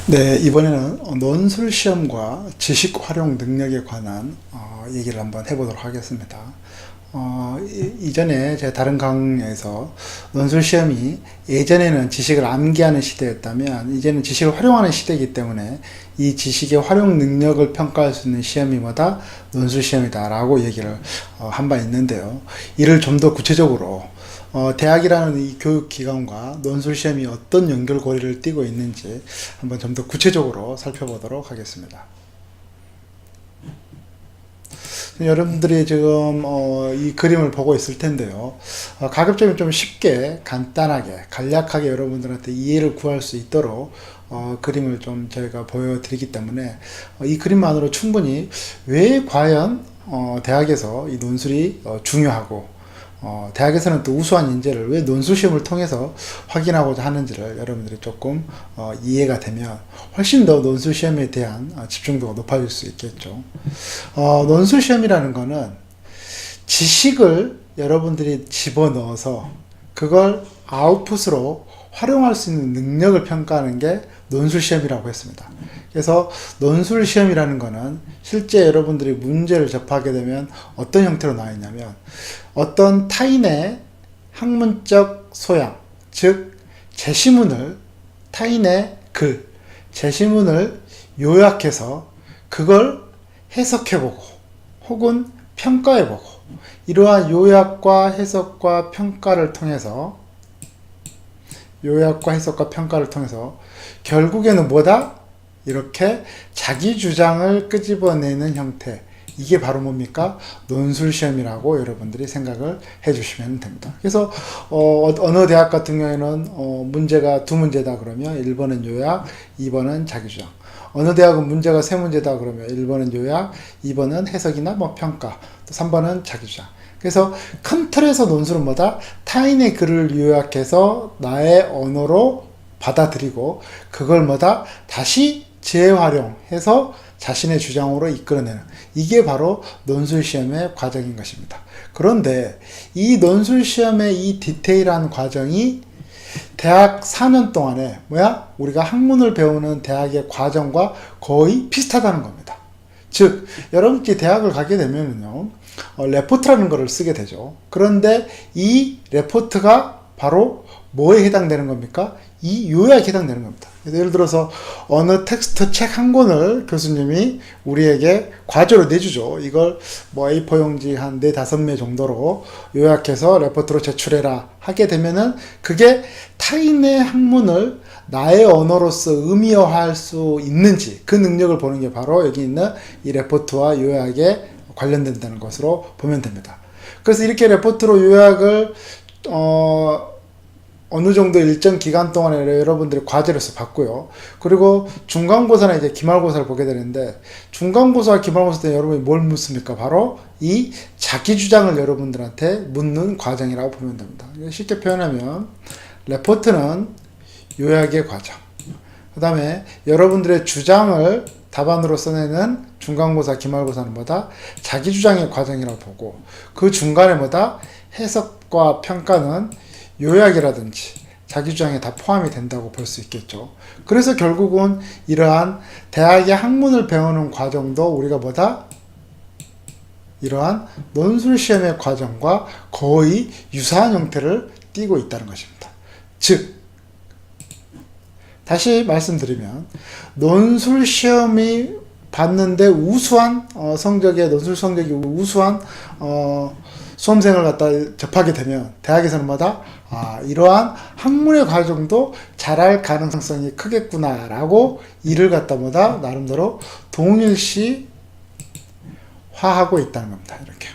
네, 이번에는 논술 시험과 지식 활용 능력에 관한 얘기를 한번 해보도록 하겠습니다. 이전에 제 다른 강의에서 논술 시험이 예전에는 지식을 암기하는 시대였다면 이제는 지식을 활용하는 시대이기 때문에 이 지식의 활용 능력을 평가할 수 있는 시험이 뭐다? 논술 시험이다 라고 얘기를 한 바 있는데요. 이를 좀 더 구체적으로 대학이라는 이 교육기관과 논술시험이 어떤 연결고리를 띠고 있는지 한번 좀 더 구체적으로 살펴보도록 하겠습니다. 여러분들이 지금 이 그림을 보고 있을 텐데요. 가급적이면 좀 쉽게 간단하게 간략하게 여러분들한테 이해를 구할 수 있도록 그림을 좀 저희가 보여드리기 때문에 이 그림만으로 충분히 왜 과연 대학에서 이 논술이 중요하고 대학에서는 또 우수한 인재를 왜 논술시험을 통해서 확인하고자 하는지를 여러분들이 조금 이해가 되면 훨씬 더 논술시험에 대한 집중도가 높아질 수 있겠죠. 논술시험이라는 거는 지식을 여러분들이 집어넣어서 그걸 아웃풋으로 활용할 수 있는 능력을 평가하는 게 논술시험이라고 했습니다. 그래서 논술시험이라는 거는 실제 여러분들이 문제를 접하게 되면 어떤 형태로 나와 있냐면 어떤 타인의 학문적 소양, 즉 제시문을 타인의 글, 제시문을 요약해서 그걸 해석해보고 혹은 평가해보고 이러한 요약과 해석과 평가를 통해서 결국에는 뭐다? 이렇게 자기 주장을 끄집어내는 형태, 이게 바로 뭡니까? 논술시험이라고 여러분들이 생각을 해주시면 됩니다. 그래서 어느 대학 같은 경우에는 문제가 두 문제다 그러면 1번은 요약, 2번은 자기주장. 어느 대학은 문제가 세 문제다 그러면 1번은 요약, 2번은 해석이나 뭐 평가, 또 3번은 자기주장. 그래서 큰 틀에서 논술은 뭐다? 타인의 글을 요약해서 나의 언어로 받아들이고 그걸 뭐다? 다시 재활용해서 자신의 주장으로 이끌어내는, 이게 바로 논술시험의 과정인 것입니다. 그런데 이 논술시험의 이 디테일한 과정이 대학 4년 동안에 우리가 학문을 배우는 대학의 과정과 거의 비슷하다는 겁니다. 즉 여러분들이 대학을 가게 되면요 레포트라는 것을 쓰게 되죠. 그런데 이 레포트가 바로 뭐에 해당되는 겁니까? 이 요약에 해당되는 겁니다. 예를 들어서 어느 텍스트 책 한 권을 교수님이 우리에게 과제로 내주죠. 이걸 뭐 A4 용지 한 4, 5매 정도로 요약해서 레포트로 제출해라 하게 되면은 그게 타인의 학문을 나의 언어로서 의미화할 수 있는지 그 능력을 보는 게 바로 여기 있는 이 레포트와 요약에 관련된다는 것으로 보면 됩니다. 그래서 이렇게 레포트로 요약을 어느 정도 일정 기간 동안에 여러분들이 과제로서 받고요. 그리고 중간고사나 이제 기말고사를 보게 되는데 중간고사와 기말고사 때 여러분이 뭘 묻습니까? 바로 이 자기주장을 여러분들한테 묻는 과정이라고 보면 됩니다. 쉽게 표현하면 레포트는 요약의 과정, 그 다음에 여러분들의 주장을 답안으로 써내는 중간고사, 기말고사는 뭐다? 자기주장의 과정이라고 보고 그 중간에 뭐다? 해석과 평가는 요약이라든지 자기 주장에 다 포함이 된다고 볼 수 있겠죠. 그래서 결국은 이러한 대학의 학문을 배우는 과정도 우리가 뭐다? 이러한 논술시험의 과정과 거의 유사한 형태를 띠고 있다는 것입니다. 즉 다시 말씀드리면 논술시험이 봤는데 우수한 논술 성적이 우수한 수험생을 갖다 접하게 되면 대학에서는 뭐다? 이러한 학문의 과정도 잘할 가능성이 크겠구나 라고 이를 갖다 뭐다? 나름대로 동일시화하고 있다는 겁니다. 이렇게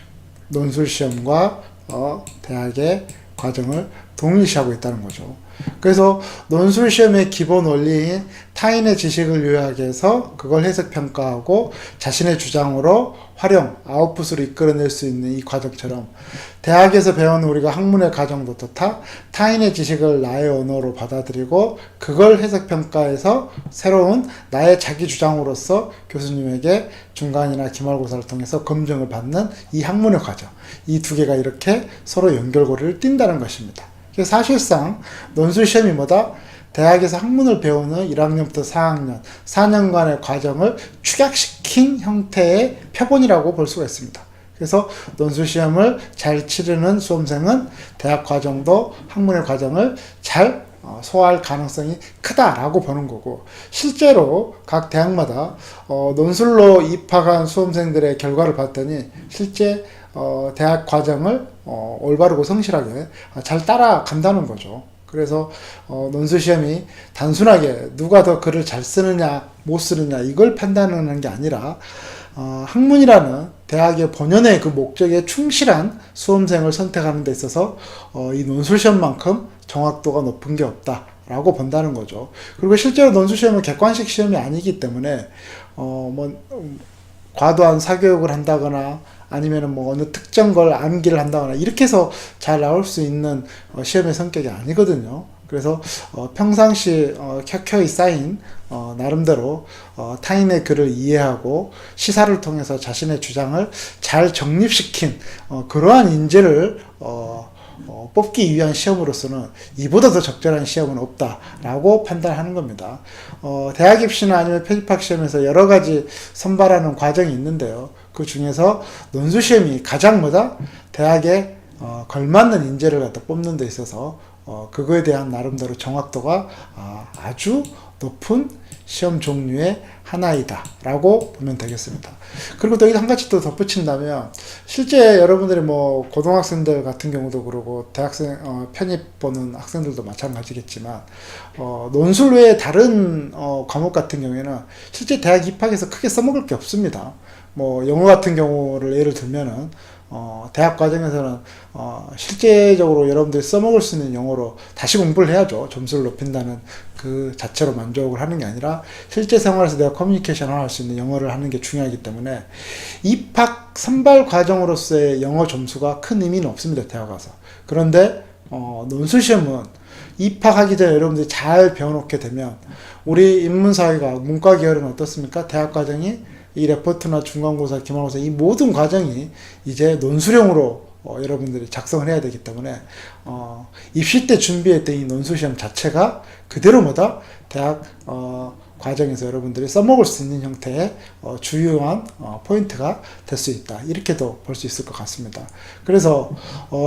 논술시험과 대학의 과정을 동일시하고 있다는 거죠. 그래서 논술시험의 기본 원리인 타인의 지식을 요약해서 그걸 해석평가하고 자신의 주장으로 활용, 아웃풋으로 이끌어낼 수 있는 이 과정처럼 대학에서 배우는 우리가 학문의 과정도 타인의 지식을 나의 언어로 받아들이고 그걸 해석평가해서 새로운 나의 자기 주장으로서 교수님에게 중간이나 기말고사를 통해서 검증을 받는 이 학문의 과정, 이 두 개가 이렇게 서로 연결고리를 띈다는 것입니다. 사실상 논술시험이 뭐다? 대학에서 학문을 배우는 1학년부터 4학년, 4년간의 과정을 축약시킨 형태의 표본이라고 볼 수가 있습니다. 그래서 논술시험을 잘 치르는 수험생은 대학 과정도 학문의 과정을 잘 소화할 가능성이 크다라고 보는 거고, 실제로 각 대학마다 논술로 입학한 수험생들의 결과를 봤더니 실제 대학 과정을 올바르고 성실하게 잘 따라간다는 거죠. 그래서 논술시험이 단순하게 누가 더 글을 잘 쓰느냐 못 쓰느냐 이걸 판단하는 게 아니라 학문이라는 대학의 본연의 그 목적에 충실한 수험생을 선택하는 데 있어서 이 논술시험만큼 정확도가 높은 게 없다라고 본다는 거죠. 그리고 실제로 논술시험은 객관식 시험이 아니기 때문에 과도한 사교육을 한다거나 아니면은 뭐 어느 특정 걸 암기를 한다거나 이렇게 해서 잘 나올 수 있는 시험의 성격이 아니거든요. 그래서 평상시 켜켜이 쌓인 나름대로 타인의 글을 이해하고 시사를 통해서 자신의 주장을 잘 정립시킨 그러한 인재를 뽑기 위한 시험으로서는 이보다 더 적절한 시험은 없다라고 판단하는 겁니다. 대학 입시나 아니면 편입학 시험에서 여러 가지 선발하는 과정이 있는데요. 그 중에서 논술시험이 가장 대학에 걸맞는 인재를 갖다 뽑는 데 있어서 그거에 대한 나름대로 정확도가 아주 높은 시험 종류의 하나이다 라고 보면 되겠습니다. 그리고 또 여기 한 가지 또 덧붙인다면, 실제 여러분들이 뭐 고등학생들 같은 경우도 그러고 대학생 편입 보는 학생들도 마찬가지겠지만 논술 외에 다른 과목 같은 경우에는 실제 대학 입학에서 크게 써먹을 게 없습니다. 뭐 영어 같은 경우를 예를 들면은 대학 과정에서는 실제적으로 여러분들이 써먹을 수 있는 영어로 다시 공부를 해야죠. 점수를 높인다는 그 자체로 만족을 하는 게 아니라 실제 생활에서 내가 커뮤니케이션을 할 수 있는 영어를 하는 게 중요하기 때문에 입학 선발 과정으로서의 영어 점수가 큰 의미는 없습니다. 대학 가서. 그런데 논술시험은 입학하기 전에 여러분들이 잘 배워놓게 되면, 우리 인문사회가 문과 계열은 어떻습니까? 대학 과정이 이 레포트나 중간고사, 기말고사 이 모든 과정이 이제 논술형으로 여러분들이 작성을 해야 되기 때문에 입시 때 준비했던 이 논술시험 자체가 그대로 대학 과정에서 여러분들이 써먹을 수 있는 형태의 주요한 포인트가 될 수 있다. 이렇게도 볼 수 있을 것 같습니다. 그래서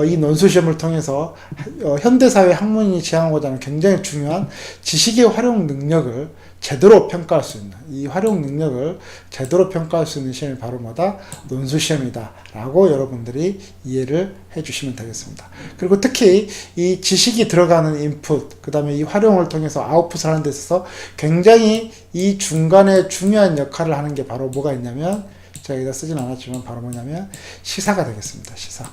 이 논술시험을 통해서 현대사회 학문이 지향하고자 하는 굉장히 중요한 지식의 활용 능력을 제대로 평가할 수 있는, 이 활용 능력을 제대로 평가할 수 있는 시험이 바로 논술시험이다 라고 여러분들이 이해를 해 주시면 되겠습니다. 그리고 특히 이 지식이 들어가는 인풋, 그 다음에 이 활용을 통해서 아웃풋을 하는 데 있어서 굉장히 이 중간에 중요한 역할을 하는 게 바로 뭐가 있냐면, 제가 여기다 쓰진 않았지만 바로 뭐냐면 시사가 되겠습니다. 시사.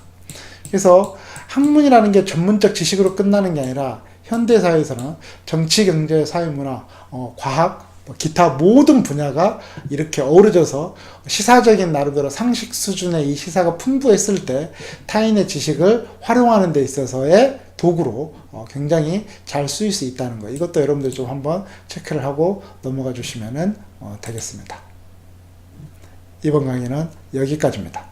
그래서 학문이라는 게 전문적 지식으로 끝나는 게 아니라 현대사회에서는 정치, 경제, 사회문화, 과학, 기타 모든 분야가 이렇게 어우러져서 시사적인 나름대로 상식 수준의 이 시사가 풍부했을 때 타인의 지식을 활용하는 데 있어서의 도구로 굉장히 잘 쓰일 수 있다는 거, 이것도 여러분들 좀 한번 체크를 하고 넘어가 주시면 되겠습니다. 이번 강의는 여기까지입니다.